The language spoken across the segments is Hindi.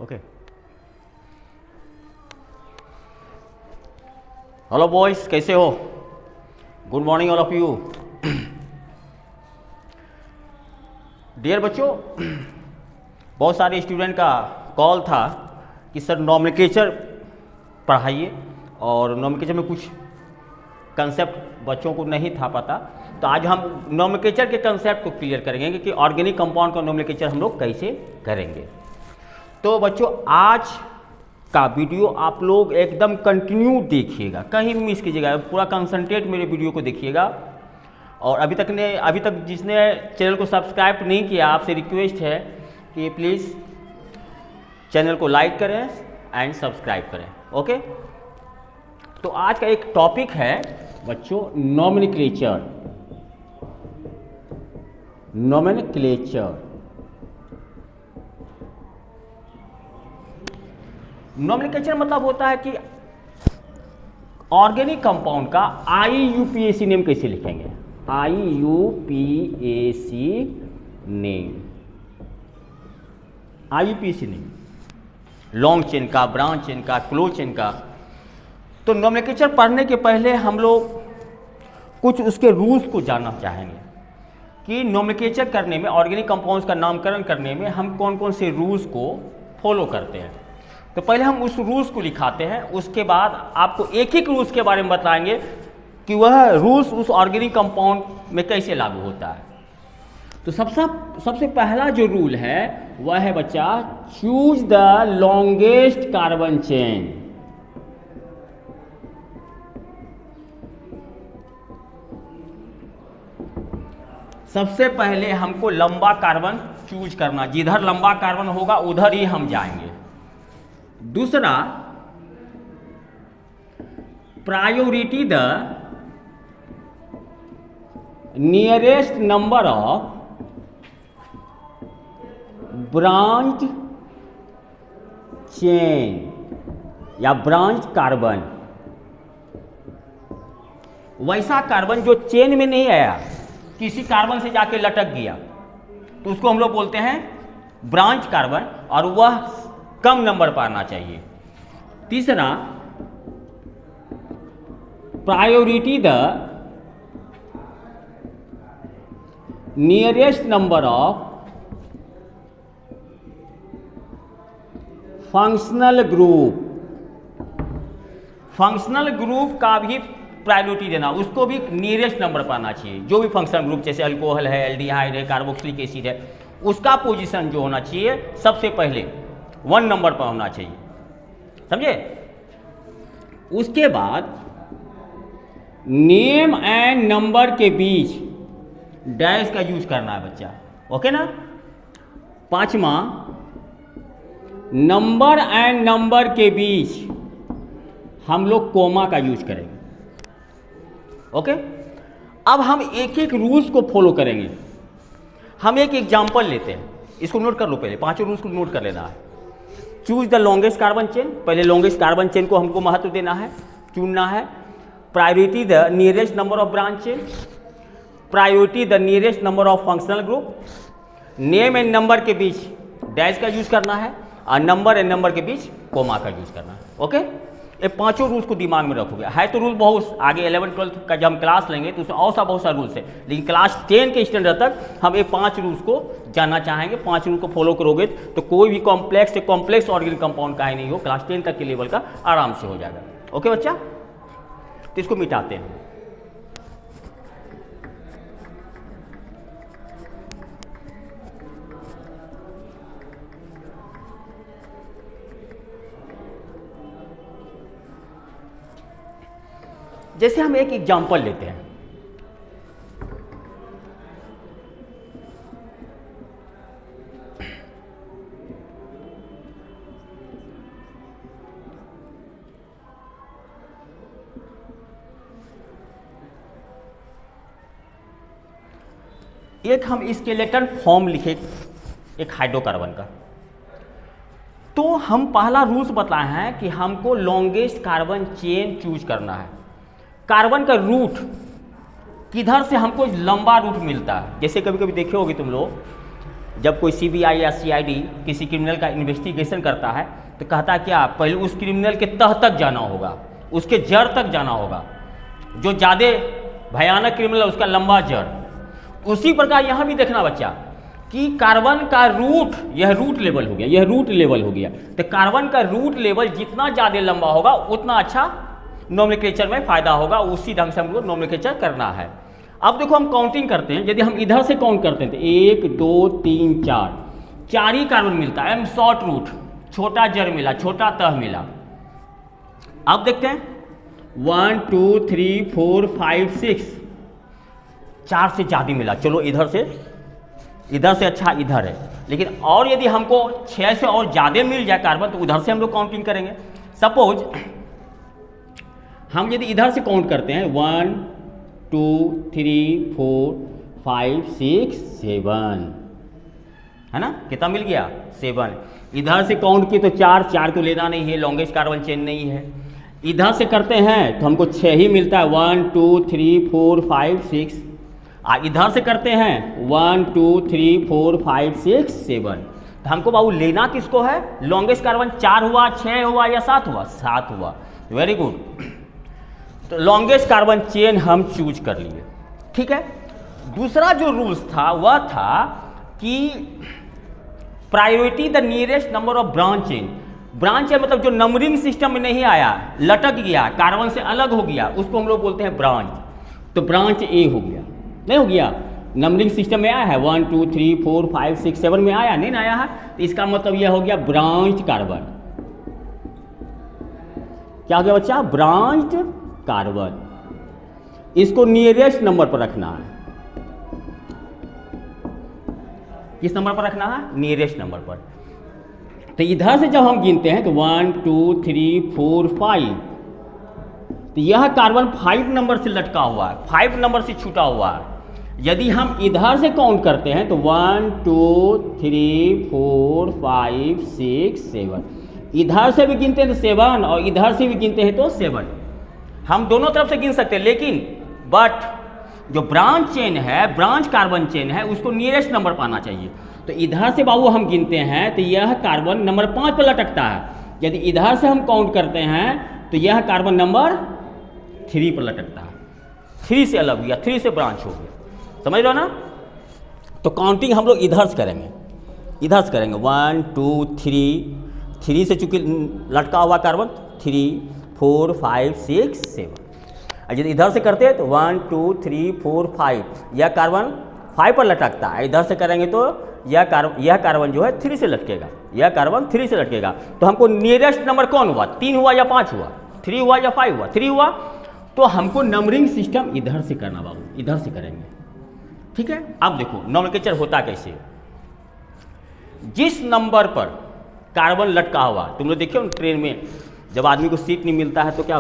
ओके। हेलो बॉयज, कैसे हो? Good morning all of you. Dear बच्चों, बहुत सारे स्टूडेंट का कॉल था कि सर नॉमेनक्लेचर पढ़ाइए, और नॉमेनक्लेचर में कुछ कंसेप्ट बच्चों को नहीं था पता, तो आज हम नॉमेनक्लेचर के कंसेप्ट को क्लियर करेंगे कि ऑर्गेनिक कंपाउंड का नॉमेनक्लेचर हम लोग कैसे करेंगे। तो बच्चों, आज का वीडियो आप लोग एकदम कंटिन्यू देखिएगा, कहीं भी मिस कीजिएगा, पूरा कंसंट्रेट मेरे वीडियो को देखिएगा। और अभी तक जिसने चैनल को सब्सक्राइब नहीं किया, आपसे रिक्वेस्ट है कि प्लीज़ चैनल को लाइक करें एंड सब्सक्राइब करें। ओके, तो आज का एक टॉपिक है बच्चों नॉमेनक्लेचर। नॉमेनक्लेचर मतलब होता है कि ऑर्गेनिक कंपाउंड का IUPAC नेम कैसे लिखेंगे। IUPAC नेम, लॉन्ग चेन का, ब्रांच चेन का, क्लोज चेन का। तो नॉमेनक्लेचर पढ़ने के पहले हम लोग कुछ उसके रूल्स को जानना चाहेंगे कि नॉमेनक्लेचर करने में, ऑर्गेनिक कंपाउंड्स का नामकरण करने में हम कौन कौन से रूल्स को फॉलो करते हैं। तो पहले हम उस रूल्स को लिखाते हैं, उसके बाद आपको एक एक रूल्स के बारे में बताएंगे कि वह रूल्स उस ऑर्गेनिक कंपाउंड में कैसे लागू होता है। तो सबसे पहला जो रूल है वह है बच्चा, choose the longest carbon chain. सबसे पहले हमको लंबा कार्बन चूज करना, जिधर लंबा कार्बन होगा उधर ही हम जाएंगे। दूसरा, priority the nearest number of branch chain या ब्रांच कार्बन। वैसा कार्बन जो चेन में नहीं आया, किसी कार्बन से जाके लटक गया, तो उसको हम लोग बोलते हैं ब्रांच कार्बन, और वह कम नंबर पर आना चाहिए। तीसरा, priority the nearest number of functional group. Functional group का भी प्रायोरिटी देना, उसको भी नियरेस्ट नंबर पर आना चाहिए। जो भी फंक्शनल ग्रुप, जैसे अल्कोहल है, एल्डिहाइड है, कार्बोक्सिलिक एसिड है, उसका पोजीशन जो होना चाहिए सबसे पहले 1 नंबर पर होना चाहिए, समझे। उसके बाद नेम एंड नंबर के बीच डैश का यूज करना है बच्चा, ओके ना। पांचवा, नंबर एंड नंबर के बीच हम लोग कोमा का यूज करेंगे, ओके। अब हम एक एक रूल्स को फॉलो करेंगे। हम एक एग्जांपल लेते हैं, इसको नोट कर लो, पहले 5 रूल्स को नोट कर लेना है। Choose the longest carbon chain, पहले लॉन्गेस्ट कार्बन चेन को हमको महत्व देना है, चुनना है। Priority the nearest number of branch chain, priority the nearest number of functional group, name and number के बीच डैश का यूज करना है, और नंबर एंड नंबर के बीच कोमा का यूज करना है, ओके। ये 5 रूल्स को दिमाग में रखोगे। है तो रूल बहुत, आगे 11-12 का जब हम क्लास लेंगे तो उसमें और सा बहुत सारे रूल्स है, लेकिन क्लास 10 के स्टैंडर्ड तक हम ये 5 रूल्स को जानना चाहेंगे। 5 रूल को फॉलो करोगे तो कोई भी कॉम्प्लेक्स ऑर्गेनिक कंपाउंड का ही नहीं हो, क्लास 10 तक के लेवल का आराम से हो जाएगा, ओके बच्चा। तो इसको मिटाते हैं। जैसे हम एक एग्जांपल लेते हैं, एक हम स्केलेटन फॉर्म लिखे एक हाइड्रोकार्बन का। तो हम पहला रूल्स बताए हैं कि हमको लॉन्गेस्ट कार्बन चेन चूज करना है। कार्बन का रूट किधर से हमको लंबा रूट मिलता है, जैसे कभी कभी देखे होगे तुम लोग जब कोई सीबीआई या सीआईडी किसी क्रिमिनल का इन्वेस्टिगेशन करता है तो कहता है क्या, पहले उस क्रिमिनल के तह तक जाना होगा, उसके जड़ तक जाना होगा। जो ज़्यादा भयानक क्रिमिनल है उसका लंबा जड़। उसी प्रकार यहाँ भी देखना बच्चा कि कार्बन का रूट, यह रूट लेवल हो गया, यह रूट लेवल हो गया। तो कार्बन का रूट लेवल जितना ज़्यादा लंबा होगा उतना अच्छा नोमेनक्लेचर में फ़ायदा होगा। उसी ढंग से हमको नोमेनक्लेचर करना है। अब देखो हम काउंटिंग करते हैं। यदि हम इधर से काउंट करते हैं तो 1 2 3 4, 4 ही कार्बन मिलता है। एम शॉर्ट रूट, छोटा जड़ मिला, छोटा तह मिला। अब देखते हैं 1 2 3 4 5 6, 4 से ज़्यादा मिला। चलो इधर से अच्छा इधर है। लेकिन और यदि हमको 6 से और ज़्यादा मिल जाए कार्बन तो उधर से हम लोग काउंटिंग करेंगे। सपोज हम यदि इधर से काउंट करते हैं 1 2 3 4 5 6 7, है ना, कितना मिल गया 7। इधर से काउंट किए तो 4 को लेना नहीं है, लॉन्गेस्ट कार्बन चेन नहीं है। इधर से करते हैं तो हमको 6 ही मिलता है, 1 2 3 4 5 6। इधर से करते हैं 1 2 3 4 5 6 7। तो हमको बाबू लेना किसको है, लॉन्गेस्ट कार्बन 4 हुआ, 6 हुआ या 7 हुआ, 7 हुआ। Very good. तो लॉन्गेस्ट कार्बन चेन हम चूज कर लिए, ठीक है। दूसरा जो रूल्स था वह था कि priority the nearest number of branch chain. Branch chain मतलब जो नंबरिंग सिस्टम में नहीं आया, लटक गया, कार्बन से अलग हो गया, उसको हम लोग बोलते हैं ब्रांच। तो ब्रांच ए हो गया, नहीं हो गया, नंबरिंग सिस्टम में आया है 1 2 3 4 5 6 7 में आया, नहीं ना आया है, तो इसका मतलब यह हो गया ब्रांच कार्बन। क्या हो गया बच्चा, ब्रांच कार्बन। इसको नियरेस्ट नंबर पर रखना है। किस नंबर पर रखना है, नियरेस्ट नंबर पर। तो इधर से जब हम गिनते हैं तो 1 2 3 4 5, तो यह कार्बन 5 नंबर से लटका हुआ है, 5 नंबर से छूटा हुआ है। यदि हम इधर से काउंट करते हैं तो 1 2 3 4 5 6 7, इधर से भी गिनते हैं तो 7 और इधर से भी गिनते हैं तो 7। हम दोनों तरफ से गिन सकते हैं, लेकिन बट जो ब्रांच चेन है, ब्रांच कार्बन चेन है, उसको नियरेस्ट नंबर पाना चाहिए। तो इधर से बाबू हम गिनते हैं तो यह कार्बन नंबर 5 पर लटकता है। यदि इधर से हम काउंट करते हैं तो यह कार्बन नंबर 3 पर लटकता है। 3 से अलग हुआ, 3 से ब्रांच हो गया, समझ लो ना। तो काउंटिंग हम लोग इधर से करेंगे, इधर से करेंगे 1 2 3 से चूंकि लटका हुआ कार्बन 3 4 5 6 7। यदि इधर से करते हैं तो 1 2 3 4 5, यह कार्बन 5 पर लटकता है। इधर से करेंगे तो यह कार्बन जो है 3 से लटकेगा, यह कार्बन 3 से लटकेगा। तो हमको नियरेस्ट नंबर कौन हुआ, 3 हुआ या 5 हुआ, 3 हुआ या 5 हुआ, 3 हुआ। तो हमको नंबरिंग सिस्टम इधर से करना बाबू, इधर से करेंगे, ठीक है। अब देखो नोमेनक्लेचर होता कैसे, जिस नंबर पर कार्बन लटका हुआ, तुम लोग देखिए ट्रेन में जब आदमी को सीट नहीं मिलता है तो क्या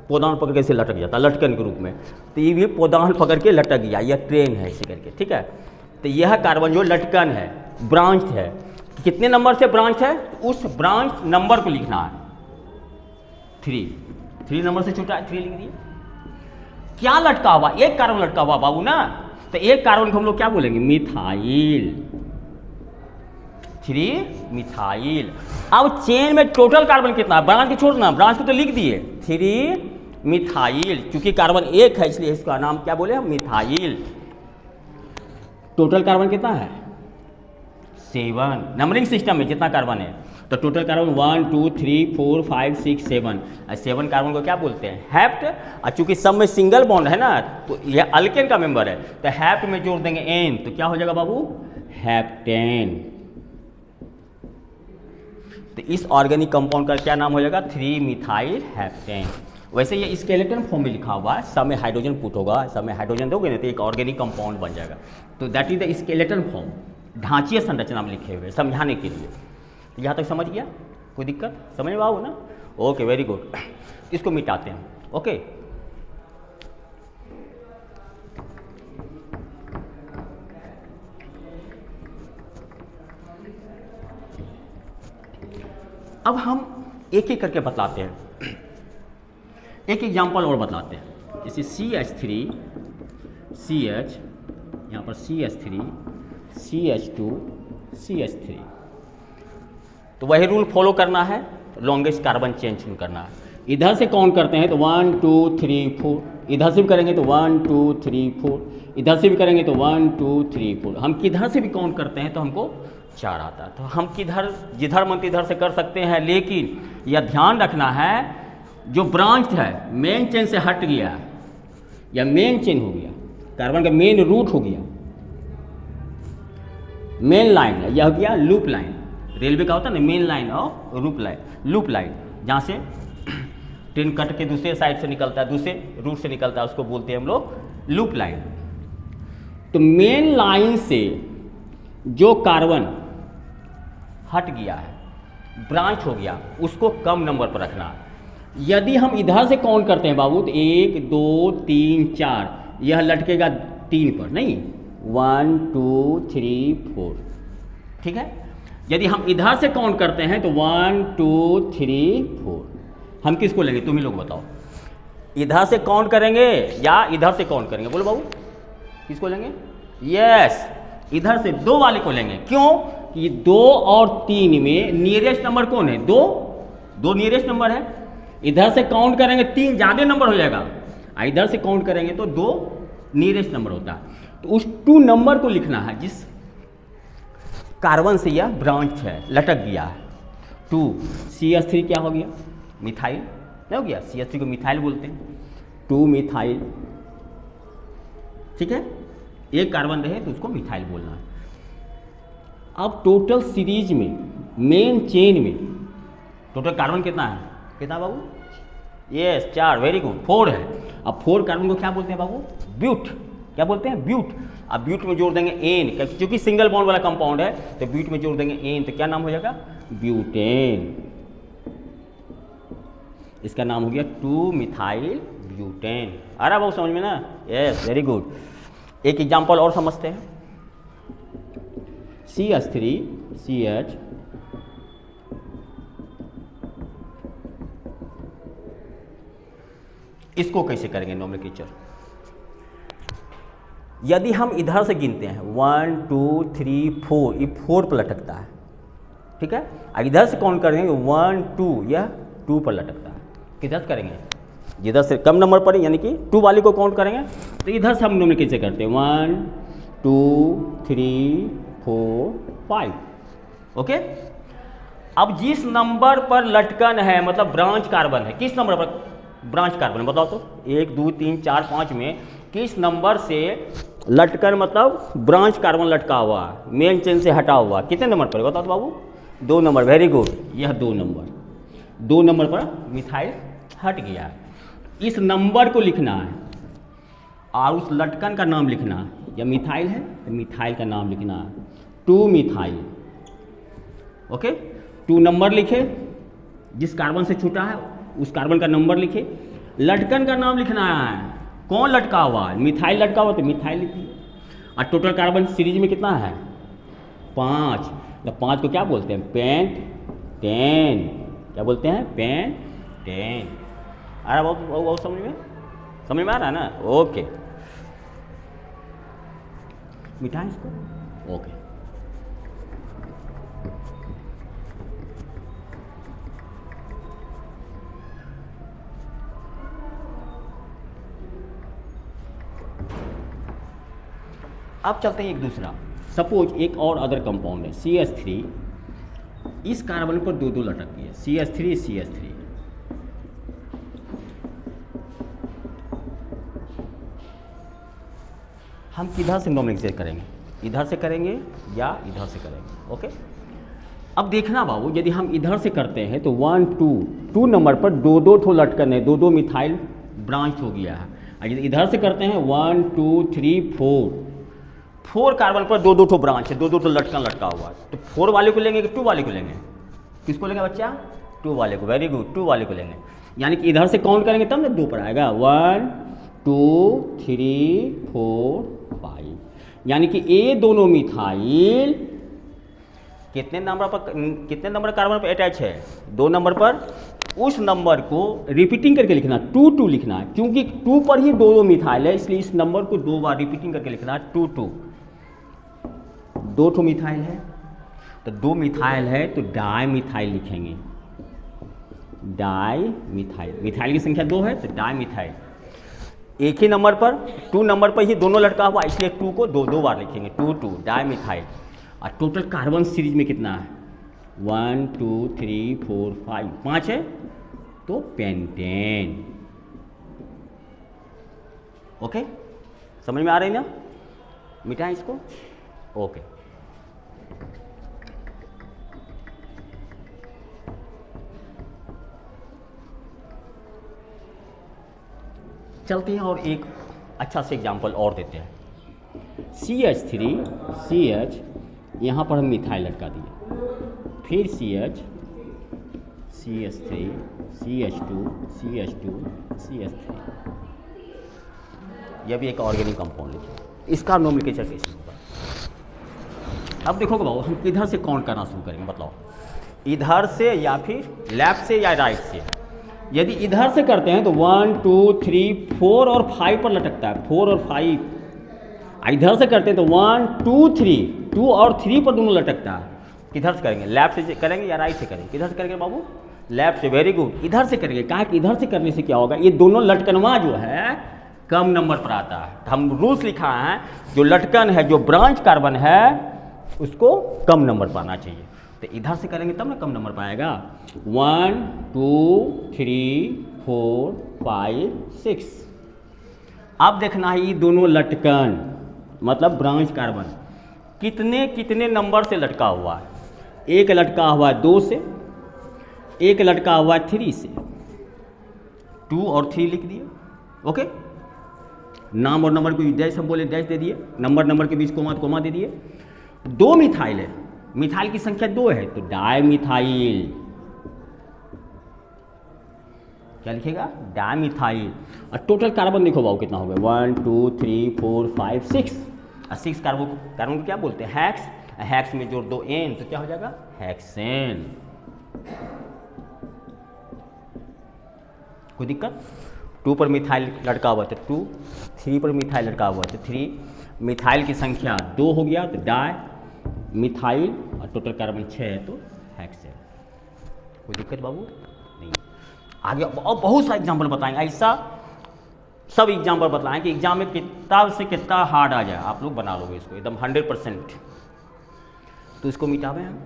पोदान पकड़ के ऐसे लटक जाता है, लटकन के रूप में। तो ये भी पोदान पकड़ के लटक गया, यह ट्रेन है इसी करके, ठीक है। तो यह कार्बन जो लटकन है, ब्रांच है, कितने नंबर से ब्रांच है, उस ब्रांच नंबर को लिखना है 3 नंबर से छोटा है, 3 लिख दिए। क्या लटका हुआ, एक कार्बन लटका हुआ बाबू ना, तो एक कार्बन को हम लोग क्या बोलेंगे, मिथाइल, 3 मिथाइल। अब चेन में टोटल कार्बन कितना है, ब्रांच को छोड़ना, ब्रांच को तो लिख दिए 3 मिथाइल। चूंकि कार्बन एक है इसलिए इसका नाम क्या बोले हम, मिथाइल। टोटल कार्बन कितना है 7, नंबरिंग सिस्टम में जितना कार्बन है। तो टोटल कार्बन 1 2 3 4 5 6 7। 7 कार्बन को क्या बोलते हैं, हैप्ट। और चूंकि सब में सिंगल बॉन्ड है ना, तो यह अल्केन का मेंबर है, तो हैप्ट में जोड़ देंगे एन, तो क्या हो जाएगा बाबू, हैप्टेन। तो इस ऑर्गेनिक कंपाउंड का क्या नाम हो जाएगा, 3 मिथाइल हैप्टेन। वैसे ये स्केलेटन फॉर्म में लिखा हुआ है, सब में हाइड्रोजन पुट होगा, सब में हाइड्रोजन दोगे ना तो एक ऑर्गेनिक कंपाउंड बन जाएगा। तो that is the skeleton form, ढांचीय संरचना में लिखे हुए समझाने के लिए। यहाँ तक समझ गया, कोई दिक्कत, समझ में आओ ना, ओके वेरी गुड। इसको मिटाते हैं, ओके। अब हम एक एक करके बतलाते हैं, एक एग्जाम्पल और बतलाते हैं। जैसे CH3 CH, यहाँ पर CH3 CH2 CH3। तो वही रूल फॉलो करना है, लॉन्गेस्ट कार्बन चेन चूज करना है। इधर से काउंट करते हैं तो 1 2 3 4, इधर से भी करेंगे तो 1 2 3 4, इधर से भी करेंगे तो 1 2 3 4। हम किधर से भी काउंट करते हैं तो हमको 4 आता है। तो हम किधर जिधर मन तिधर से कर सकते हैं, लेकिन यह ध्यान रखना है जो ब्रांच है मेन चेन से हट गया या मेन चेन हो गया, कार्बन का मेन रूट हो गया, मेन लाइन है, यह हो गया लूप लाइन। रेलवे का होता है ना मेन लाइन और लूप लाइन, जहाँ से ट्रेन कट के दूसरे साइड से निकलता है, दूसरे रूट से निकलता है, उसको बोलते हैं हम लोग लूप लाइन। तो मेन लाइन से जो कार्बन हट गया है, ब्रांच हो गया, उसको कम नंबर पर रखना है। यदि हम इधर से काउंट करते हैं बाबू तो 1 2 3 4, यह लटकेगा 3 पर, नहीं 1 2 3 4, ठीक है। यदि हम इधर से काउंट करते हैं तो 1 2 3 4, हम किसको लेंगे तुम ही लोग बताओ, इधर से काउंट करेंगे या इधर से काउंट करेंगे, बोलो बाबू किसको लेंगे? यस, इधर से 2 वाले को लेंगे। क्यों कि 2 और 3 में नियरेस्ट नंबर कौन है? 2 नियरेस्ट नंबर है। इधर से काउंट करेंगे 3 ज़्यादा नंबर हो जाएगा, इधर से काउंट करेंगे तो 2 नियरेस्ट नंबर होता है। तो उस 2 नंबर को लिखना है जिस कार्बन से यह ब्रांच है, लटक गया है। 2 CH3 क्या हो गया? मिथाइल नहीं हो गया, CH3 को मिथाइल बोलते हैं, 2 मिथाइल, ठीक है। एक कार्बन रहे तो उसको मिथाइल बोलना है। अब टोटल सीरीज में मेन चेन में टोटल कार्बन कितना है? कितना बाबू? यस 4, वेरी गुड, 4 है। अब 4 कार्बन को क्या बोलते हैं बाबू? ब्यूट। क्या बोलते हैं? ब्यूट। अब ब्यूट में जोड़ देंगे एन, क्योंकि सिंगल बॉन्ड वाला कंपाउंड है तो ब्यूट में जोड़ देंगे एन, तो क्या नाम हो जाएगा? ब्यूटेन। इसका नाम हो गया 2 मिथाइल ब्यूटेन। आ रहा बाबू समझ में ना? Yes very good. एक एग्जांपल और समझते हैं, CH3 CH, इसको कैसे करेंगे नोमेनक्लेचर? यदि हम इधर से गिनते हैं 1 2 3 4, ये 4 पर लटकता है, ठीक है। इधर से काउंट करेंगे 1 2, यह 2 पर लटकता है। किधर से करेंगे? जिधर से कम नंबर पर, यानी कि 2 वाले को काउंट करेंगे तो इधर से हम नोमेनक्लेचर करते हैं 1 2 3 4 5, ओके। अब जिस नंबर पर लटकन है, मतलब ब्रांच कार्बन है, किस नंबर पर ब्रांच कार्बन है बताओ तो? 1 2 3 4 5 में किस नंबर से लटकन, मतलब ब्रांच कार्बन लटका हुआ, मेन चेन से हटा हुआ, कितने नंबर पर बताओ तो बाबू? 2 नंबर, वेरी गुड। यह 2 नंबर पर मिथाइल हट गया है। इस नंबर को लिखना है और उस लटकन का नाम लिखना है। या मिथाइल है तो मिथाइल का नाम लिखना है, 2 मिथाइल, ओके। 2 नंबर लिखे, जिस कार्बन से छूटा है उस कार्बन का नंबर लिखे, लटकन का नाम लिखना है, कौन लटका हुआ है? मिथाइल लटका हुआ तो मिथाइल लिखिए। और टोटल कार्बन सीरीज में कितना है? 5। तो 5 को क्या बोलते हैं? पेंटेन। क्या बोलते हैं? पेंटेन। आ रहा बहुत समझ में आ रहा है ना? ओके, मिटाएं इसको, ओके। अब चलते हैं एक दूसरा। सपोज एक और अदर कंपाउंड है CH3, इस कार्बन पर 2 लटक गए, CH3 हम किधर से नोमेनक्लेचर करेंगे? इधर से करेंगे या इधर से करेंगे, ओके। अब देखना बाबू, यदि हम इधर से करते हैं तो 1 2 नंबर पर 2 ठो लटकन है, 2 मिथाइल ब्रांच हो गया है। और यदि इधर से करते हैं 1 2 3 4 कार्बन पर 2 ठो ब्रांच है, 2 ठो लटकन लटका हुआ है। तो 4 वाले को लेंगे कि 2 वाले को लेंगे? किसको लेंगे बच्चा? 2 वाले को, वेरी गुड, 2 वाले को लेंगे। यानी कि इधर से काउंट करेंगे तब ना 2 पर आएगा, 1 2 3 4 5। यानी कि ये दोनों मिथाइल कितने नंबर कार्बन पर अटैच है? 2 नंबर पर। उस नंबर को रिपीटिंग करके लिखना, 2 लिखना है, क्योंकि 2 पर ही 2 मिथाइल है, इसलिए इस नंबर को 2 बार रिपीटिंग करके लिखना है, 2 दो ठो मिथाइल है, तो दो मिथाइल है तो डाई मिथाइल लिखेंगे, डाई मिथाइल, मिथाइल की संख्या दो है तो डाई मिथाइल। एक ही नंबर पर, 2 नंबर पर ही दोनों लटका हुआ, इसलिए 2 को दो बार लिखेंगे, 2 डाई मिथाइल। और टोटल कार्बन सीरीज में कितना है, 1 2 3 4 5, 5 है तो पेंटेन। ओके, समझ में आ रही ना, मिटाएं इसको। ओके, चलते हैं और एक अच्छा से एग्जाम्पल और देते हैं। CH3CH, यहाँ पर हम मिथाइल लटका दिए, फिर CH3 CH2 CH3। यह भी एक ऑर्गेनिक कंपाउंड है, इसका नोमेनक्लेचर कैसे होगा। अब देखो बाबू, हम किधर से काउंट करना शुरू करेंगे, बताओ, इधर से या फिर लेफ्ट से या राइट से। यदि इधर से करते हैं तो 1 2 3 4 और 5 पर लटकता है, 4 और 5। इधर से करते हैं तो 1 2 3, 2 और 3 पर दोनों लटकता है। किधर से करेंगे, लेफ्ट से करेंगे या राइट से करेंगे, किधर से करेंगे बाबू, लेफ्ट से, वेरी गुड, इधर से करेंगे। कहा कि इधर से करने से क्या होगा, ये दोनों लटकनवा जो है कम नंबर पर आता है। हम रूल्स लिखा है, जो लटकन है, जो ब्रांच कार्बन है, उसको कम नंबर पाना चाहिए। तो इधर से करेंगे तब ना कम नंबर पाएगा। 1 2 3 4 5 6। अब देखना है ये दोनों लटकन मतलब ब्रांच कार्बन कितने कितने नंबर से लटका हुआ है। एक लटका हुआ है 2 से, एक लटका हुआ है 3 से। 2 और 3 लिख दिए। ओके, नाम और नंबर को डैश हम बोले डैश दे दिए, नंबर के बीच कोमा दे दिए। 2 मिथाइल है, मिथाइल की संख्या 2 है तो डाई मिथाइल। क्या लिखेगा, डाई मिथाइल। और टोटल कार्बन देखो बाबू कितना हो गया, 1 2 3 4 5 6। और 6 कार्बन को क्या बोलते हैं, हेक्स। हेक्स में जोड़ दो एन तो क्या हो जाएगा, हेक्सेन। कोई दिक्कत। 2 पर मिथाइल लटका हुआ तो 2, 3 पर मिथाइल लटका हुआ तो 3। मिथाइल की संख्या 2 हो गया तो डाई मिथाइल, और टोटल कार्बन 6 है तो हेक्सेन। कोई दिक्कत बाबू नहीं। आगे और बहुत सा एग्जाम्पल बताएंगे, ऐसा सब एग्जाम्पल बताएं कि एग्जाम में कितना से कितना हार्ड आ जाए, आप लोग बना लोगे इसको एकदम 100%। तो इसको मिटावे हम।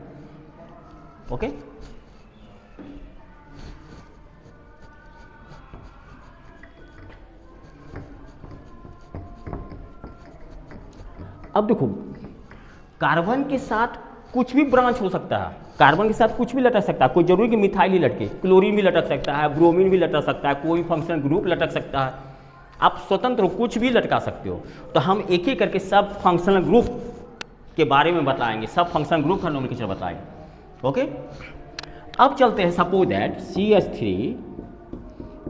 ओके, अब देखो, कार्बन के साथ कुछ भी ब्रांच हो सकता है, कार्बन के साथ कुछ भी लटक सकता है। कोई जरूरी कि मिथाइल ही लटके, क्लोरीन भी लटक सकता है, ब्रोमीन भी लटक सकता है, कोई फंक्शनल ग्रुप लटक सकता है। आप स्वतंत्र कुछ भी लटका सकते हो। तो हम एक एक करके सब फंक्शनल ग्रुप के बारे में बताएंगे, सब फंक्शनल ग्रुप का नोमेनक्लेचर बताएंगे। ओके, अब चलते हैं। सपोज दैट CH3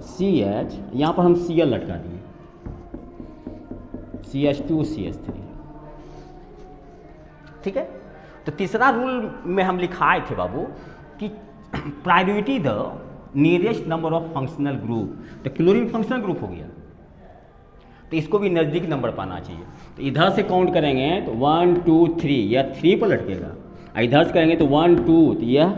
CH, यहाँ पर हम Cl लटका दिए, CH2 CH3। ठीक है, तो तीसरा रूल में हम लिखाए थे बाबू कि priority the nearest number of functional group. तो क्लोरीन फंक्शनल ग्रुप हो गया, तो इसको भी नज़दीक नंबर पाना चाहिए। तो इधर से काउंट करेंगे तो 1 2 3, यह 3 पर लटकेगा। इधर से करेंगे तो 1 2, तो यह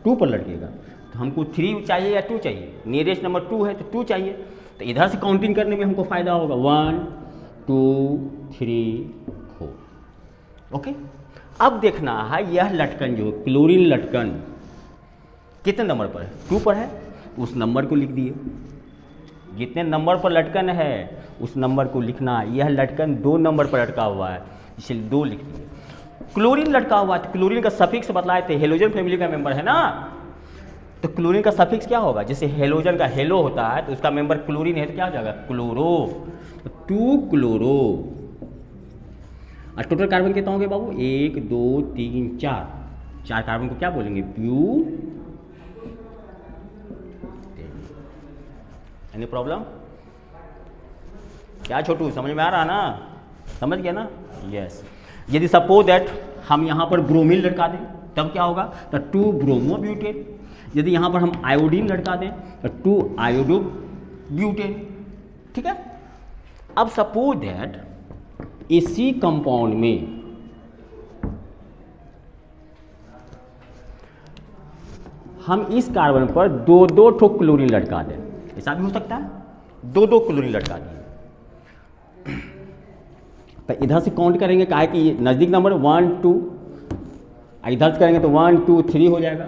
2 पर लटकेगा। तो हमको 3 चाहिए या 2 चाहिए, नियरेस्ट नंबर 2 है तो 2 चाहिए। तो इधर से काउंटिंग करने में हमको फ़ायदा होगा, 1 2 3 4। ओके, अब देखना है यह लटकन जो क्लोरीन लटकन कितने नंबर पर है, 2 पर है, उस नंबर को लिख दिए। जितने नंबर पर लटकन है उस नंबर को लिखना। यह लटकन 2 नंबर पर लटका हुआ है, इसलिए 2 लिख दिए। क्लोरीन लटका हुआ है तो क्लोरीन का सफिक्स बतलाए थे, हेलोजन फैमिली का मेंबर है ना, तो क्लोरीन का सफिक्स क्या होगा, जैसे हेलोजन का हेलो होता है तो उसका मेंबर क्लोरीन है तो क्या हो जाएगा, क्लोरो। तो 2 क्लोरो। और टोटल कार्बन कितना हो गया बाबू, 1 2 3 4। 4 कार्बन को क्या बोलेंगे, ब्यूटेन। एनी प्रॉब्लम क्या छोटू, समझ में आ रहा ना, समझ गया ना, यस। यदि सपोज दैट हम यहाँ पर ब्रोमीन लटका दें तब क्या होगा, तो 2 ब्रोमो ब्यूटेन। यदि यहाँ पर हम आयोडीन लटका दें तो 2 आयोडो ब्यूटेन। ठीक है, अब सपोज दैट इसी कंपाउंड में हम इस कार्बन पर दो दो ठो क्लोरीन लटका दें, ऐसा भी हो सकता है, दो दो क्लोरीन लटका दिए। तो इधर से काउंट करेंगे, काहे कि ये नज़दीक नंबर 1 2, इधर से करेंगे तो 1 2 3 हो जाएगा।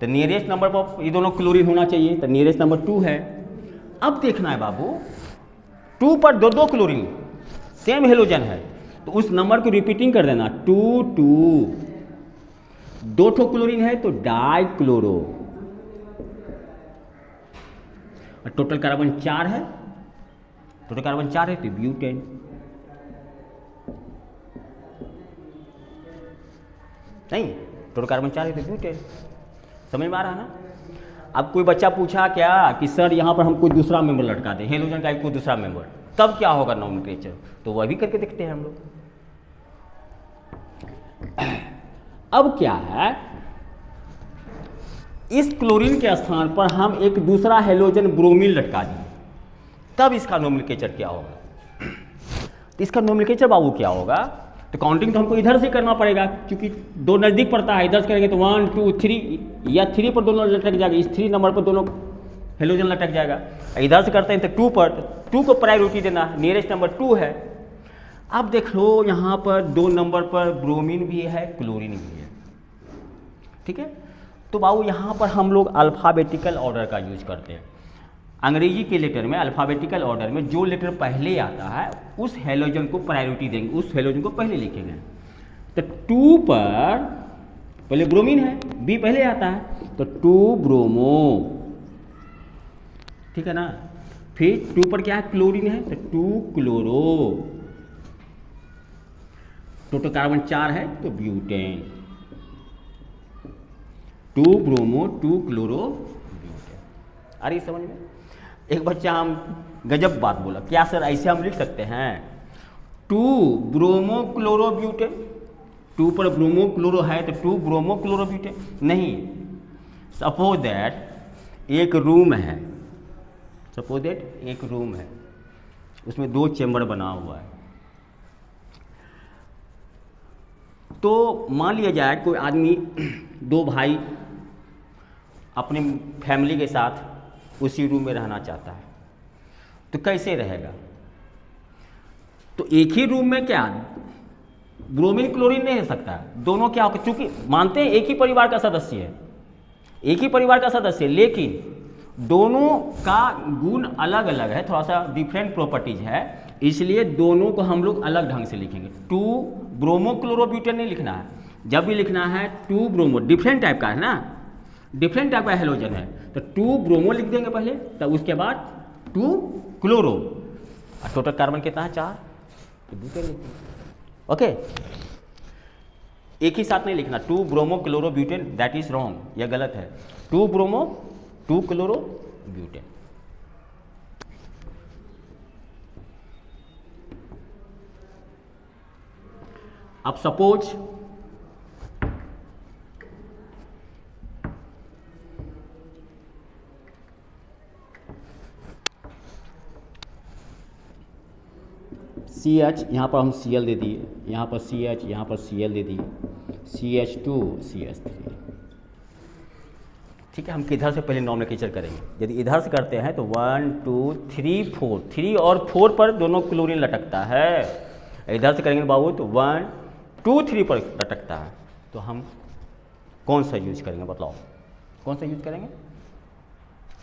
तो नियरेस्ट नंबर पर ये दोनों क्लोरीन होना चाहिए, तो नियरेस्ट नंबर 2 है। अब देखना है बाबू 2 पर दो दो क्लोरीन सेम हेलोजन है, तो उस नंबर को रिपीटिंग कर देना 2 2, दो ठो क्लोरीन है तो डाई क्लोरो, और टोटल कार्बन 4 है, टोटल कार्बन 4 है तो ब्यूटेन। नहीं, टोटल कार्बन 4 है तो ब्यूटेन। समझ में आ रहा है ना? अब कोई बच्चा पूछा क्या कि सर यहाँ पर हम कोई दूसरा मेंबर लटका दें, हेलोजन का कोई दूसरा मेंबर, तब क्या होगा नोमेनक्लेचर, तो वह भी करके देखते हैं हम लोग। अब क्या है, इस क्लोरीन के स्थान पर हम एक दूसरा हेलोजन ब्रोमीन लटका दें, तब इसका नोमेनक्लेचर क्या होगा। तो इसका नोमेनक्लेचर बाबू क्या होगा, तो काउंटिंग तो हमको इधर से करना पड़ेगा, क्योंकि दो नज़दीक पड़ता है, इधर से करेंगे तो 1 2 3, या 3 पर दोनों लटक जाएगा, इस 3 नंबर पर दोनों हेलोजन लटक जाएगा। इधर से करते हैं तो 2 पर, 2 को प्रायोरिटी देना, नियरेस्ट नंबर 2 है। अब देख लो यहाँ पर 2 नंबर पर ब्रोमीन भी है, क्लोरीन भी है, ठीक है। तो बाबू यहाँ पर हम लोग अल्फ़ाबेटिकल ऑर्डर का यूज करते हैं। अंग्रेजी के लेटर में अल्फ़ाबेटिकल ऑर्डर में जो लेटर पहले आता है उस हेलोजन को प्रायोरिटी देंगे, उस हेलोजन को पहले लिखेंगे। तो 2 पर पहले ब्रोमीन है, बी पहले आता है तो 2 ब्रोमो, ठीक है ना। फिर 2 पर क्या है, क्लोरीन है तो 2 क्लोरो, टोटल कार्बन 4 है तो ब्यूटेन, 2 ब्रोमो 2 क्लोरो ब्यूटेन। आ रही समझ में? एक बच्चा हम गजब बात बोला, क्या सर ऐसे हम लिख सकते हैं 2 ब्रोमो क्लोरो ब्यूटेन, 2 पर ब्रोमो क्लोरो है तो 2 ब्रोमो क्लोरो ब्यूटेन नहीं। सपोज दैट एक रूम है, सपोज दैट एक रूम है, उसमें 2 चैम्बर बना हुआ है। तो मान लिया जाए कोई आदमी, 2 भाई अपने फैमिली के साथ उसी रूम में रहना चाहता है, तो कैसे रहेगा। तो एक ही रूम में क्या ब्रोमीन क्लोरीन नहीं रह सकता, दोनों क्या होगा, चूंकि मानते हैं एक ही परिवार का सदस्य है, एक ही परिवार का सदस्य, लेकिन दोनों का गुण अलग अलग है, थोड़ा सा डिफरेंट प्रॉपर्टीज है, इसलिए दोनों को हम लोग अलग ढंग से लिखेंगे। 2 ब्रोमो क्लोरोब्यूटेन नहीं लिखना है, जब भी लिखना है 2 ब्रोमो, डिफरेंट टाइप का है ना, डिफरेंट टाइप का हेलोजन है, तो 2 ब्रोमो लिख देंगे पहले, तब उसके बाद 2 क्लोरो, और टोटल कार्बन कितना है 4, तो ब्यूटेन लिख देंगे। ओके, एक ही साथ नहीं लिखना 2 bromo chloro butane, that is wrong, यह गलत है। 2 ब्रोमो 2 क्लोरो ब्यूटेन। अब सपोज CH, यहाँ पर हम Cl दे दिए, यहाँ पर CH, यहाँ पर Cl दे दिए, CH2 CH3, ठीक है। हम किधर से पहले नॉमेनक्लेचर करेंगे, यदि इधर से करते हैं तो 1 2 3 4, 3 और 4 पर दोनों क्लोरीन लटकता है, इधर से करेंगे बाबू तो 1 2 3 पर लटकता है, तो हम कौन सा यूज करेंगे बताओ, कौन सा यूज करेंगे,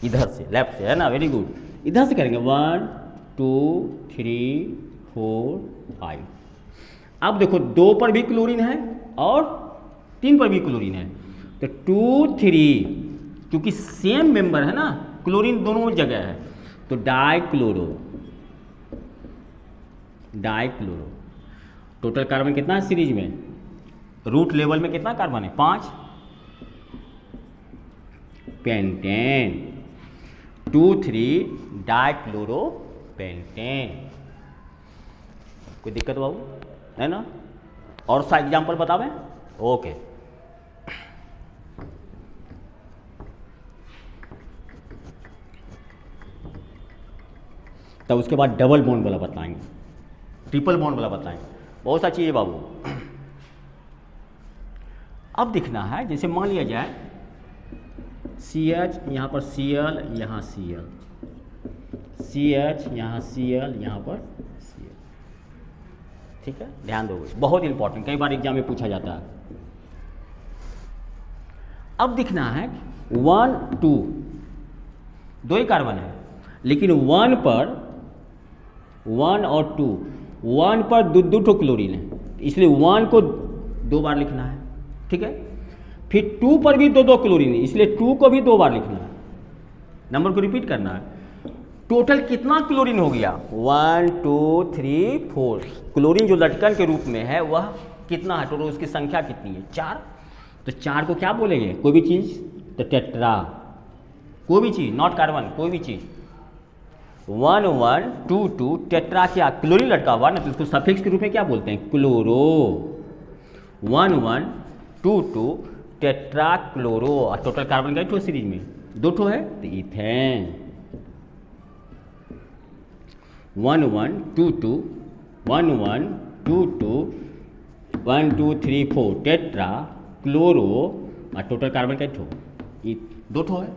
इधर से, लेफ्ट से, है ना, वेरी गुड, इधर से करेंगे 1 2 3 4 5। अब देखो 2 पर भी क्लोरीन है और 3 पर भी क्लोरीन है, तो 2 3, क्योंकि सेम मेंबर है ना, क्लोरीन दोनों जगह है, तो डाइक्लोरो, डाइक्लोरो। टोटल कार्बन कितना है सीरीज में, रूट लेवल में कितना कार्बन है 5, पेंटेन, 2 3 डाइक्लोरो पेंटेन। कोई दिक्कत बाबू है ना, और सा एग्जाम्पल बतावें, ओके। तब उसके बाद डबल बॉन्ड वाला बताएंगे, ट्रिपल बॉन्ड वाला बताएंगे, बहुत सा चीज़ बाबू। अब दिखना है, जैसे मान लिया जाए CH, यहाँ पर Cl, यहाँ Cl, CH, यहाँ Cl, यहाँ पर Cl। ठीक है, ध्यान दो, बहुत इंपॉर्टेंट, कई बार एग्जाम में पूछा जाता है। अब दिखना है 1 2 दो ही कार्बन है, लेकिन 1 पर 1 और 2, 1 पर दो ठो क्लोरीन है, इसलिए 1 को 2 बार लिखना है। ठीक है, फिर 2 पर भी दो क्लोरीन है, इसलिए 2 को भी 2 बार लिखना है, नंबर को रिपीट करना है। टोटल कितना क्लोरीन हो गया? 1 2 3 4। क्लोरीन जो लटकन के रूप में है वह कितना है? टोटल उसकी संख्या कितनी है? 4। तो 4 को क्या बोलेंगे? कोई भी चीज़, तो टेट्रा, कोई भी चीज़, नॉट कार्बन, कोई भी चीज़। 1 1 2 2 टेट्रा, क्या क्लोरीन लटका हुआ ना, तो उसको सफिक्स के रूप में क्या बोलते हैं? क्लोरो। 1 1 2 2 tetra chloro. और टोटल कार्बन का ठो सीरीज में 2 ठो है, तो इथेन। 1 1 2 2 1 1 2 2 1 2 3 4 tetra chloro. और टोटल कार्बन का ठो 2 ठो है,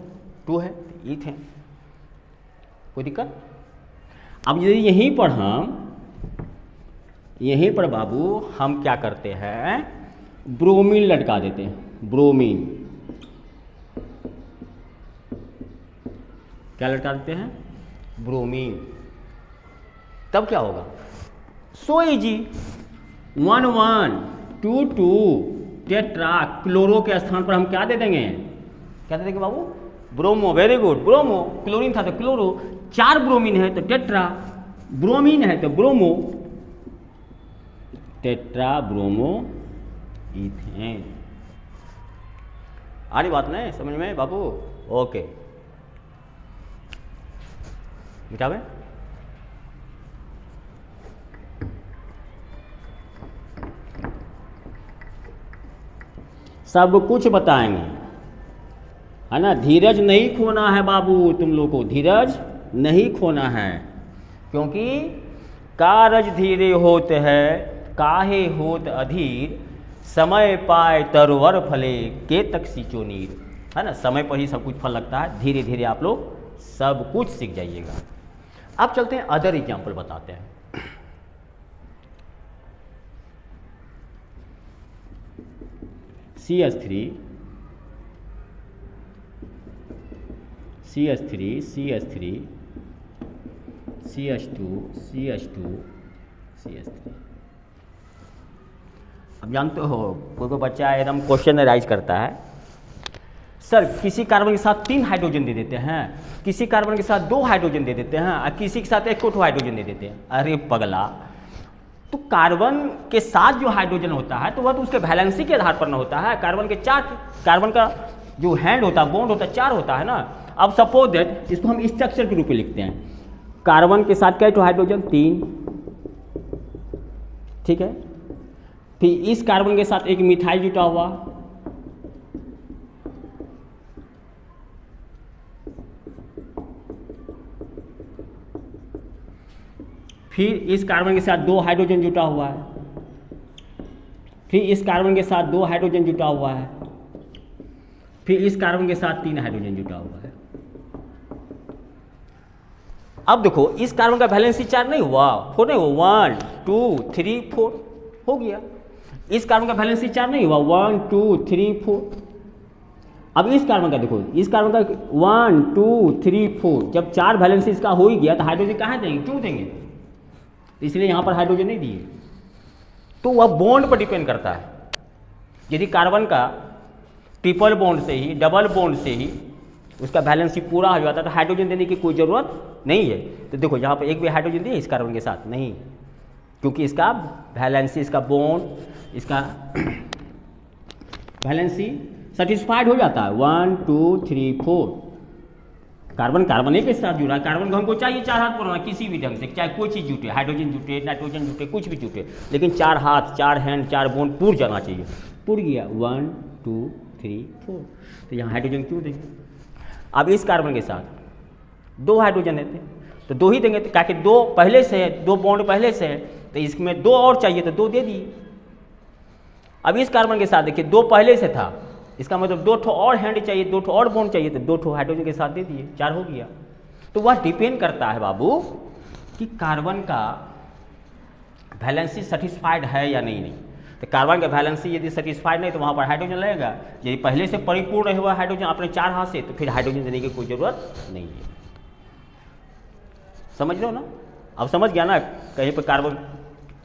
2 है, इथेन। कोई दिक्कत? अब यदि यहीं पर बाबू हम क्या करते हैं? ब्रोमीन लटका देते हैं। ब्रोमीन क्या लटका देते हैं? ब्रोमीन। तब क्या होगा? So easy. 1 1 2 2 टेट्रा क्लोरो के स्थान पर हम क्या दे देंगे? क्या दे देंगे बाबू? Bromo. Very good, bromo. Chlorine था तो क्लोरो। 4 ब्रोमीन है तो टेट्रा, ब्रोमीन है तो ब्रोमो, टेट्रा ब्रोमो इथेन। आ रही बात नहीं समझ में बाबू? ओके, मिटावे। सब कुछ बताएंगे, है ना। धीरज नहीं खोना है बाबू, तुम लोग को धीरज नहीं खोना है, क्योंकि कारज धीरे होत है, काहे होत अधीर, समय पाए तरुवर फले, के तक सींचो नीर। है ना, समय पर ही सब कुछ फल लगता है। धीरे धीरे आप लोग सब कुछ सीख जाइएगा। अब चलते हैं, अदर एग्जाम्पल बताते हैं। CH3 CH3 CH3 CH2 CH2 CH3। अब जानते हो कोई बच्चा एकदम क्वेश्चन राइज करता है, सर किसी कार्बन के साथ 3 हाइड्रोजन दे देते हैं, किसी कार्बन के साथ 2 हाइड्रोजन दे देते हैं, और किसी के साथ 1 हाइड्रोजन दे देते हैं। अरे पगला, तो कार्बन के साथ जो हाइड्रोजन होता है तो वह तो उसके वैलेंसी के आधार पर न होता है। कार्बन के 4, कार्बन का जो हैंड होता है, बॉन्ड होता है, 4 होता है ना। अब सपोज दैट इसको हम स्ट्रक्चर के रूप में लिखते हैं। कार्बन के साथ क्या है? हाइड्रोजन 3, ठीक है। फिर इस कार्बन के साथ एक मिथाइल जुटा हुआ, फिर इस कार्बन के साथ 2 हाइड्रोजन जुटा हुआ है, फिर इस कार्बन के साथ 2 हाइड्रोजन जुटा हुआ है, फिर इस कार्बन के साथ 3 हाइड्रोजन जुटा हुआ है। अब देखो इस कार्बन का वैलेंसी 4 नहीं हुआ, 4 नहीं हुआ, 1 2 3 4 हो गया। इस कार्बन का वैलेंसी 4 नहीं हुआ, 1 2 3 4। अब इस कार्बन का देखो, इस कार्बन का 1 2 3 4, जब 4 वैलेंसी इसका हो ही गया तो हाइड्रोजन कहाँ देंगे? क्यों देंगे? इसलिए यहाँ पर हाइड्रोजन नहीं दिए। तो वह बॉन्ड पर डिपेंड करता है। यदि कार्बन का ट्रिपल बॉन्ड से ही, डबल बॉन्ड से ही उसका वैलेंसी पूरा हो जाता है तो हाइड्रोजन देने की कोई ज़रूरत नहीं है। तो देखो यहाँ पर एक भी हाइड्रोजन दिए इस कार्बन के साथ नहीं, क्योंकि इसका वैलेंसी, इसका बॉन्ड, इसका वैलेंसी सेटिस्फाइड हो जाता है। 1 2 3 4 कार्बन कार्बन एक साथ जुड़ा है। कार्बन को हमको चाहिए 4 हाथ पर, किसी भी ढंग से, चाहे कोई चीज़ जुटे, हाइड्रोजन जुटे, नाइट्रोजन जुटे, कुछ भी जुटे, लेकिन 4 हाथ, 4 हैंड, 4 बोन पूर जाना चाहिए। पूर गया 1 2 3 4, तो यहाँ हाइड्रोजन क्यों देंगे? अब इस कार्बन के साथ 2 हाइड्रोजन देते तो 2 ही देंगे, तो क्या कि 2 पहले से है, 2 बॉन्ड पहले से है, तो इसमें 2 और चाहिए तो 2 दे दिए। अब इस कार्बन के साथ देखिए 2 पहले से था इसका मतलब 2 ठो और हैंड चाहिए, 2 ठो और बॉन्ड चाहिए, तो 2 ठो हाइड्रोजन के साथ दे दिए, 4 हो गया। तो वह डिपेंड करता है बाबू कि कार्बन का वैलेंसी सेटिस्फाइड है या नहीं। तो कार्बन का वैलेंसी यदि सेटिस्फाइड नहीं तो वहाँ पर हाइड्रोजन लगेगा। यदि पहले से परिपूर्ण हुआ हाइड्रोजन अपने 4 हाथ से, तो फिर हाइड्रोजन देने की कोई ज़रूरत नहीं है। समझ लो ना, अब समझ गया ना। कहीं पर कार्बन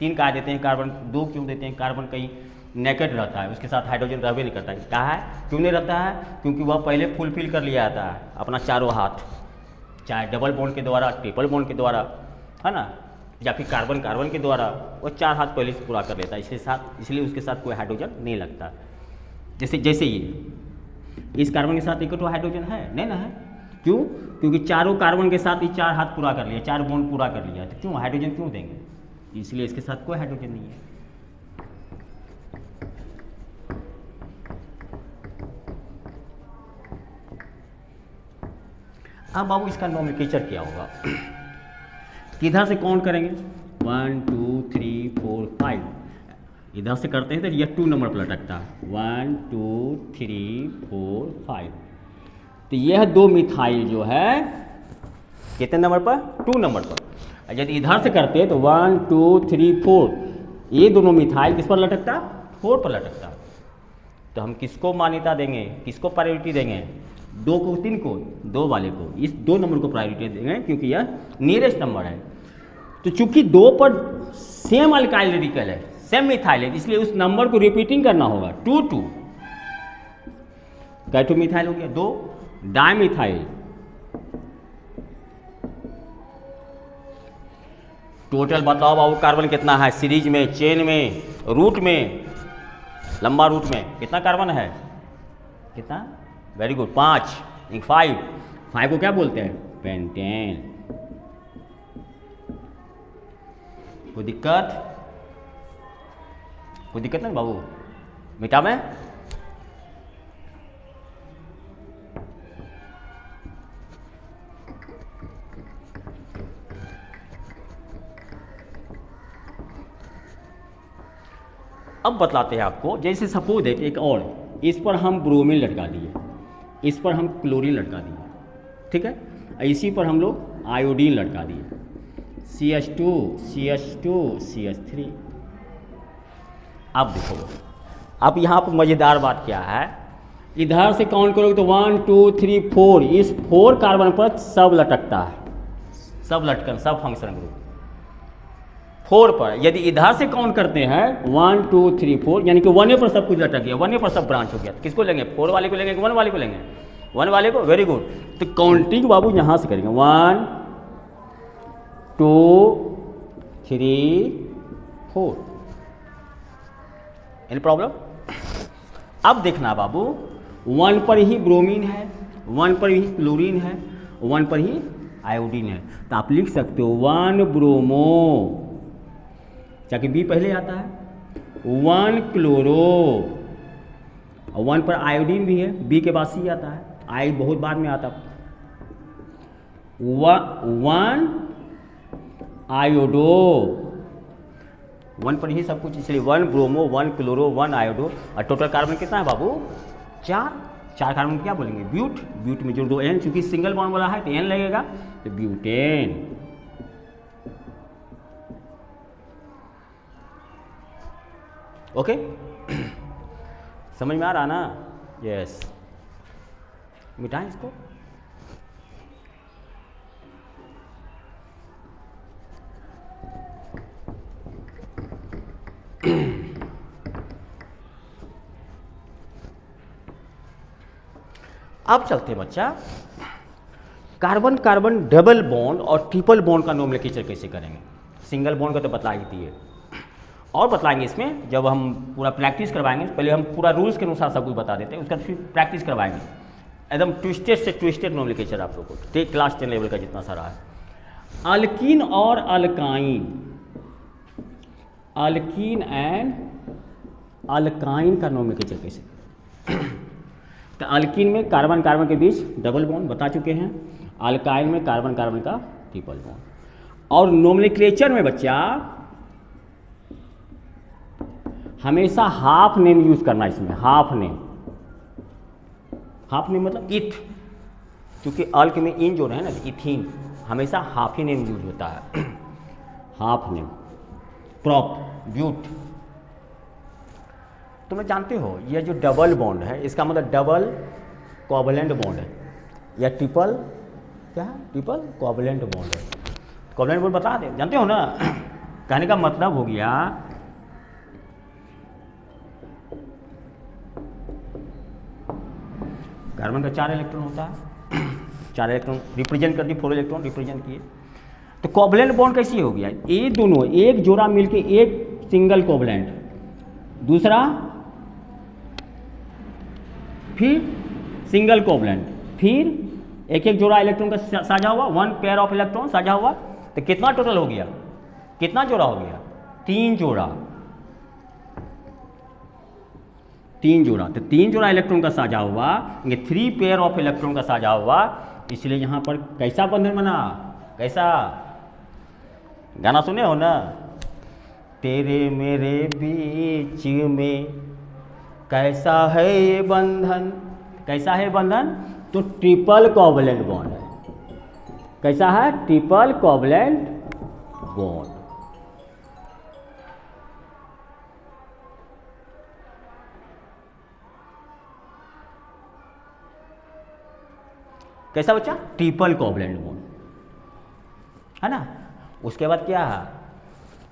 3 कहा देते हैं, कार्बन 2 क्यों देते हैं, कार्बन कहीं नेकेड रहता है, उसके साथ हाइड्रोजन रहबे नहीं करता है। कहा है क्यों नहीं रहता है, क्योंकि वह पहले फुलफिल कर लिया जाता है अपना 4 हाथ, चाहे डबल बॉन्ड के द्वारा, ट्रिपल बॉन्ड के द्वारा, है ना, या फिर कार्बन कार्बन के द्वारा, वो 4 हाथ पहले से पूरा कर लेता है, इसलिए उसके साथ कोई हाइड्रोजन नहीं लगता। जैसे ये इस कार्बन के साथ एक तो हाइड्रोजन है नहीं ना, है क्यों, क्योंकि चारों कार्बन के साथ ये 4 हाथ पूरा कर लिया, 4 बॉन्ड पूरा कर लिया, तो क्यों हाइड्रोजन क्यों देंगे, इसलिए इसके साथ कोई हाइड्रोजन नहीं है। अब बाबू इसका नोमेनक्लेचर क्या होगा, किधर से काउंट करेंगे, 1 2 3 4 5, इधर से करते हैं तो यह 2 नंबर पर लटकता है, 1 2 3 4 5। तो यह 2 मिथाइल जो है कितने नंबर पर, 2 नंबर पर। यदि इधर से करते हैं तो 1 2 3 4, ये दोनों मिथाइल किस पर लटकता, 4 पर लटकता। तो हम किसको मान्यता देंगे, किसको प्रायोरिटी देंगे, 2 को, 3 को, 2 वाले को, इस 2 नंबर को प्रायोरिटी देंगे क्योंकि यह नियरेस्ट नंबर है। तो चूंकि 2 पर सेम अल्काइल रेडिकल है, सेम मिथाइल है, इसलिए उस नंबर को रिपीटिंग करना होगा, 2 2। कैटो मिथाइल हो गया, 2 डाइमिथाइल, टोटल बताओ बाबू कार्बन कितना है सीरीज में, चेन में, रूट में, लंबा रूट में कितना कार्बन है, कितना, वेरी गुड, 5, 5 को क्या बोलते हैं, पेंटेन। कोई दिक्कत नहीं बाबू, मिटा में। अब बतलाते हैं आपको, जैसे सपोज है एक और, इस पर हम ब्रोमीन लटका दिए, इस पर हम क्लोरीन लटका दिए, ठीक है, इसी पर हम लोग आयोडीन लटका दिए, CH2 CH2 CH3। अब देखो, अब यहाँ पर मज़ेदार बात क्या है, इधर से काउंट करोगे तो 1 2 3 4, इस 4 कार्बन पर सब लटकता है, सब लटकन, सब फंक्शन ग्रुप 4 पर। यदि इधर से काउंट करते हैं 1 2 3 4, यानी कि 1 पर सब कुछ लटक गया, 1 पर सब ब्रांच हो गया, तो किसको लेंगे, 4 वाले को लेंगे कि 1 वाले को लेंगे, 1 वाले को, वेरी गुड। तो काउंटिंग बाबू यहाँ से करेंगे, 1 2 3 4, एनी प्रॉब्लम। अब देखना बाबू, 1 पर ही ब्रोमीन है, 1 पर ही क्लोरीन है, 1 पर ही आयोडीन है, तो आप लिख सकते हो 1 ब्रोमो, चाहे बी पहले आता है, 1 क्लोरो, और 1 पर आयोडीन भी है, बी के बाद सी आता है, आई बहुत बाद में आता, 1 आयोडो, 1 पर ही सब कुछ, इसलिए 1 ब्रोमो, 1 क्लोरो, 1 आयोडो, और टोटल कार्बन कितना है बाबू, 4 कार्बन क्या बोलेंगे, ब्यूट में जोड़ दो एन, चूंकि सिंगल बॉन्ड वाला है तो एन लगेगा, तो ब्यूटेन। ओके समझ में आ रहा ना, यस, मिटाएं इसको। अब चलते हैं बच्चा, कार्बन कार्बन डबल बॉन्ड और ट्रिपल बॉन्ड का नोमेनक्लेचर कैसे करेंगे। सिंगल बॉन्ड का तो बता ही दिए, और बतलाएंगे इसमें जब हम पूरा प्रैक्टिस करवाएंगे। पहले हम पूरा रूल्स के अनुसार सब कुछ बता देते हैं, उसका फिर प्रैक्टिस करवाएंगे, एकदम ट्विस्टेड से ट्विस्टेड नोमेनक्लेचर आप लोग को, क्लास 10 लेवल का जितना सारा है। अल्कीन और अल्काइन, अल्कीन एंड अल्काइन का नोमेनक्लेचर कैसे। तो अल्कीन में कार्बन कार्बन के बीच डबल बॉन्ड बता चुके हैं, अल्काइन में कार्बन कार्बन का ट्रिपल बॉन्ड। और नोमेनक्लेचर में बच्चा हमेशा हाफ नेम यूज करना, इसमें हाफ नेम, हाफ नेम मतलब इथ, क्योंकि अल्क में इन जो है ना, इथीन हमेशा हाफ ही नेम यूज होता है। Half name. Prop, but. तुम जानते हो ये जो डबल बॉन्ड है इसका मतलब डबल कोवलेंट बॉन्ड है, या ट्रिपल, क्या है, ट्रिपल कोवलेंट बॉन्ड है। कोवलेंट बॉन्ड बता दे, जानते हो ना। कहने का मतलब हो गया कार्बन का 4 इलेक्ट्रॉन होता है, 4 इलेक्ट्रॉन रिप्रेजेंट कर दी, 4 इलेक्ट्रॉन रिप्रेजेंट किए। तो कोवलेंट बॉन्ड कैसी हो गया, ये दोनों एक जोड़ा मिलके एक सिंगल कोवलेंट, दूसरा फिर सिंगल कोवलेंट, फिर एक एक जोड़ा इलेक्ट्रॉन का साझा हुआ, 1 पेयर ऑफ इलेक्ट्रॉन साझा हुआ। तो कितना टोटल हो गया, कितना जोड़ा हो गया, 3 जोड़ा, 3 जोड़ा। तो 3 जोड़ा इलेक्ट्रॉन का साझा हुआ, ये 3 पेयर ऑफ इलेक्ट्रॉन का साझा हुआ, इसलिए यहाँ पर कैसा बंधन बना, कैसा, गाना सुने हो ना, तेरे मेरे बीच में कैसा है ये बंधन, कैसा है बंधन, तो ट्रिपल कोवलेंट बॉन्ड है। कैसा है, ट्रिपल कोवलेंट बॉन्ड। कैसा बच्चा, ट्रिपल कोवलेंट बॉन्ड है ना। उसके बाद क्या है,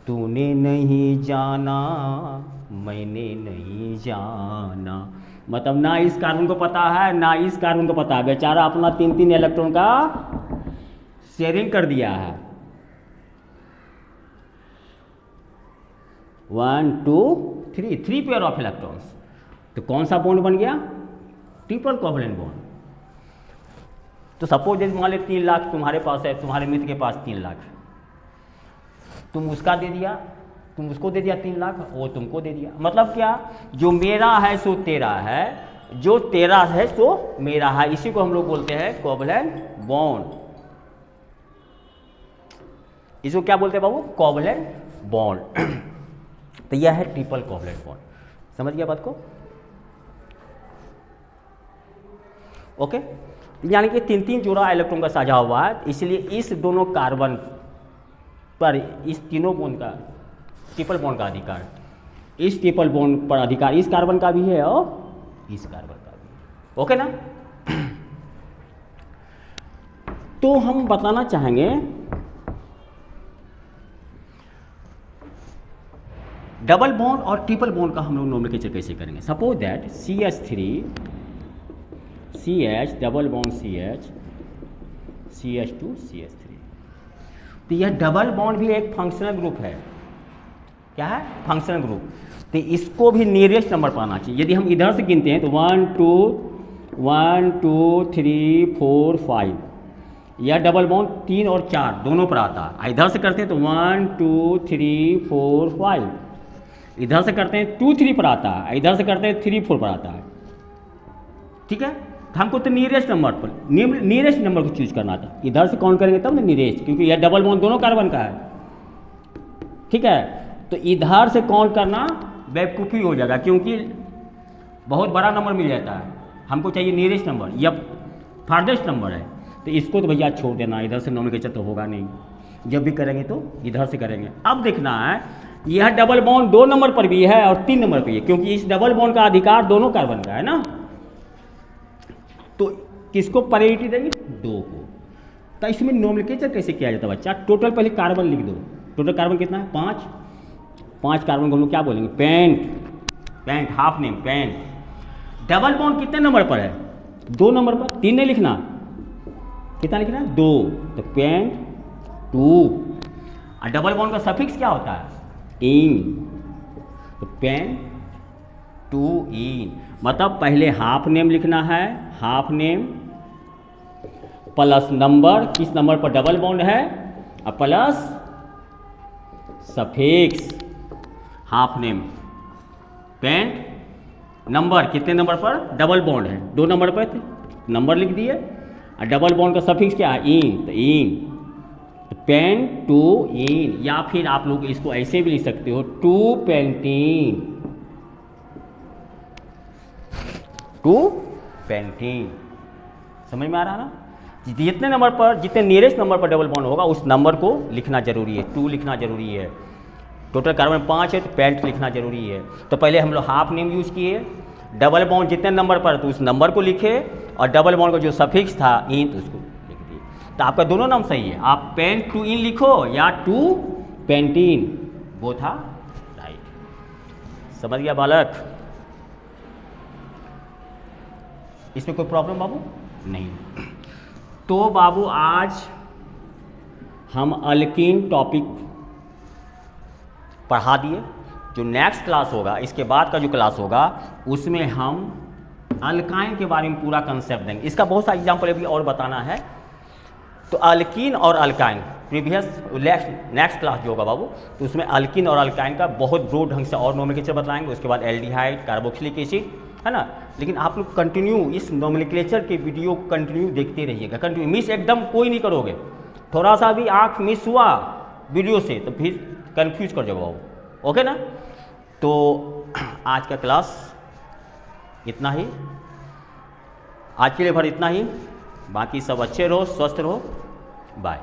तूने नहीं जाना मैंने नहीं जाना, मतलब ना इस कार्बन को पता है ना इस कार्बन को पता है, बेचारा अपना 3-3 इलेक्ट्रॉन का शेयरिंग कर दिया है। 1 2 3 पेयर ऑफ इलेक्ट्रॉन्स। तो कौन सा बॉन्ड बन गया, ट्रिपल कोवलेंट बॉन्ड। तो सपोज जैसे मान ले 3 लाख तुम्हारे पास है, तुम्हारे मित्र के पास 3 लाख है, तुम उसका दे दिया, तुम उसको दे दिया 3 लाख, वो तुमको दे दिया। मतलब क्या, जो मेरा है सो तेरा है, जो तेरा है सो मेरा है। इसी को हम लोग बोलते हैं कोवलेंट बॉन्ड। इसको क्या बोलते हैं बाबू, कोवलेंट बॉन्ड। तो यह है ट्रिपल कोवलेंट बॉन्ड। समझ गया बात को, ओके। यानी कि 3-3 जोड़ा इलेक्ट्रॉन का साझा हुआ है, इसलिए इस दोनों कार्बन पर, इस तीनों बॉन्ड का, ट्रिपल बॉन्ड का अधिकार, इस ट्रिपल बॉन्ड पर अधिकार इस कार्बन का भी है और इस कार्बन का भी है। ओके ना। तो हम बताना चाहेंगे डबल बॉन्ड और ट्रिपल बॉन्ड का हम लोग नोमेनक्लेचर कैसे करेंगे। Suppose that CH3 CH double bond CH CH2 CH3। तो यह डबल बॉन्ड भी एक फंक्शनल ग्रुप है। क्या है, फंक्शनल ग्रुप। तो इसको भी नियरेस्ट नंबर पर आना चाहिए। यदि हम इधर से गिनते हैं तो 1 2 3 4 5, यह डबल बॉन्ड 3 और 4 दोनों पर आता है। इधर से करते हैं तो 1 2 3 4 5, इधर से करते हैं 2 3 पर आता है, इधर से करते हैं 3 4 पर आता है। ठीक है, तो हमको तो नियरेस्ट नंबर पर, नियरेस्ट नंबर को चूज करना था। इधर से काउंट करेंगे तब ना नियरेस्ट, क्योंकि यह डबल बॉन्ड दोनों कार्बन का है। ठीक है, तो इधर से काउंट करना बेवकूफ़ी हो जाएगा, क्योंकि बहुत बड़ा नंबर मिल जाता है। हमको चाहिए नियरेस्ट नंबर या फारदेस्ट नंबर है। तो इसको तो भैया छोड़ देना, इधर से नोमेनक्लेचर तो होगा नहीं। जब भी करेंगे तो इधर से करेंगे। अब देखना है यह डबल बॉन्ड 2 नंबर पर भी है और 3 नंबर पर भी है, क्योंकि इस डबल बॉन्ड का अधिकार दोनों कार्बन का है ना। तो किसको प्रायोरिटी देंगे, 2 को। तो इसमें नोमेनक्लेचर कैसे किया जाता है बच्चा, टोटल पहले कार्बन लिख दो। टोटल कार्बन कितना है, 5 कार्बन को हम लोग क्या बोलेंगे, pent, half name pent. Double bond कितने नंबर पर है, 2 नंबर पर, 3 नहीं लिखना, कितना लिखना है, 2। तो पेंट 2। और डबल बॉन्ड का सफिक्स क्या होता है, इन। तो पेंट 2 इन, मतलब पहले हाफ नेम लिखना है, हाफ नेम प्लस नंबर, किस नंबर पर डबल बॉन्ड है, और plus suffix half name pent number, कितने नंबर पर डबल बॉन्ड है, 2 नंबर पर नंबर लिख दिए। और डबल बॉन्ड का सफिक्स क्या है, इन। तो इन, तो पेंट 2 इन, या फिर आप लोग इसको ऐसे भी लिख सकते हो 2 पेंटीन, 2 पेंटीन। समझ में आ रहा ना? जितने नंबर पर, जितने नियरेस्ट नंबर पर डबल बॉन्ड होगा उस नंबर को लिखना जरूरी है, 2 लिखना जरूरी है। टोटल कार्बन 5 है तो पेंट लिखना जरूरी है। तो पहले हम लोग हाफ नेम यूज़ किए, डबल बॉन्ड जितने नंबर पर तो उस नंबर को लिखे, और डबल बॉन्ड का जो सफिक्स था इन तो उसको लिख दिए। तो आपका दोनों नाम सही है, आप पेंट टू इन लिखो या टू पेंटीन, वो था राइट। समझ गया बालक? इसमें कोई प्रॉब्लम बाबू नहीं? तो बाबू आज हम अल्कीन टॉपिक पढ़ा दिए। जो नेक्स्ट क्लास होगा, इसके बाद का जो क्लास होगा उसमें हम अल्काइन के बारे में पूरा कंसेप्ट देंगे। इसका बहुत सा एग्जाम्पल अभी और बताना है। तो अल्कीन और अल्काइन प्रीवियस नेक्स्ट क्लास जो होगा बाबू, तो उसमें अल्कीन और अल्काइन का बहुत ब्रॉड ढंग से और नोमेनक्लेचर बताएंगे। उसके बाद एल्डिहाइड, कार्बोक्सिलिक एसिड, है ना। लेकिन आप लोग कंटिन्यू इस नोमेनक्लेचर के वीडियो कंटिन्यू देखते रहिएगा, कंटिन्यू मिस एकदम कोई नहीं करोगे। थोड़ा सा भी आँख मिस हुआ वीडियो से तो फिर कंफ्यूज कर जाओगे बाबू, ओके ना। तो आज का क्लास इतना ही, आज के लिए भर इतना ही। बाकी सब अच्छे रहो, स्वस्थ रहो, बाय।